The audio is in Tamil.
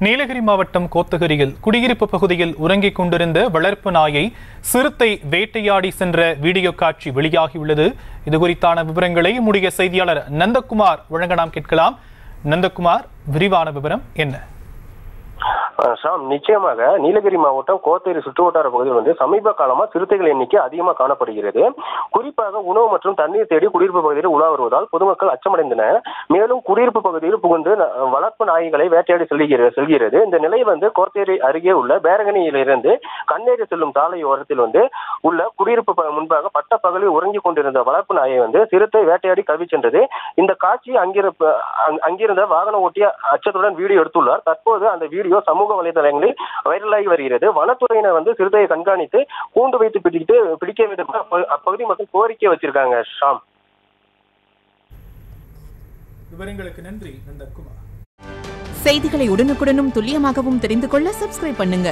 நீலகிரி மாவட்டம் கோத்தகிரியில் குடியிருப்பு பகுதியில் உறங்கிக் கொண்டிருந்த வளர்ப்பு நாயை சிறுத்தை வேட்டையாடி சென்ற வீடியோ காட்சி வெளியாகியுள்ளது. இது குறித்தான விவரங்களை நம்முடைய செய்தியாளர் நந்தகுமார் வழங்க நாம் கேட்கலாம். நந்தகுமார், விரிவான விவரம் என்ன? நிச்சயமாக நீலகிரி மாவட்டம் கோத்தகிரி சுற்றுவட்டார பகுதியில் சமீப காலமா சிறுத்தைகள் எண்ணிக்கை அதிகமாக காணப்படுகிறது. குறிப்பாக உணவு மற்றும் தண்ணீர் தேடி குடியிருப்பு பகுதியில் உலா வருவதால் பொதுமக்கள் அச்சமடைந்தனர். மேலும் குடியிருப்பு பகுதியில் புகுந்து வளர்ப்பு நாய்களை வேட்டையாடி செல்கிறது. இந்த நிலை கோத்தகிரி அருகே உள்ள பேரகனியிலிருந்து கண்ணேரி செல்லும் சாலை ஓரத்தில் உள்ள குடியிருப்பு முன்பாக பட்ட பகலில் உறங்கிக் கொண்டிருந்த வளர்ப்பு நாயை சிறுத்தை வேட்டையாடி கவி சென்றது. இந்த காட்சி அங்கிருந்த வாகன ஓட்டிய அச்சத்துடன் வீடியோ எடுத்துள்ளார். தற்போது அந்த வீடியோ சமூக வலைதளங்களில் வைரலாகி வருகிறது. வனத்துறையினர் சிறுத்தையை கண்காணித்து கூண்டு வைத்து பிடிக்க வேண்டும் அப்பகுதி மக்கள் கோரிக்கை வச்சிருக்காங்க. ஷாம், விவரங்களுக்கு நன்றி நந்தகுமார். செய்திகளை உடனுக்குடனும் துல்லியமாகவும் தெரிந்து கொள்ள சப்ஸ்கிரைப் பண்ணுங்க.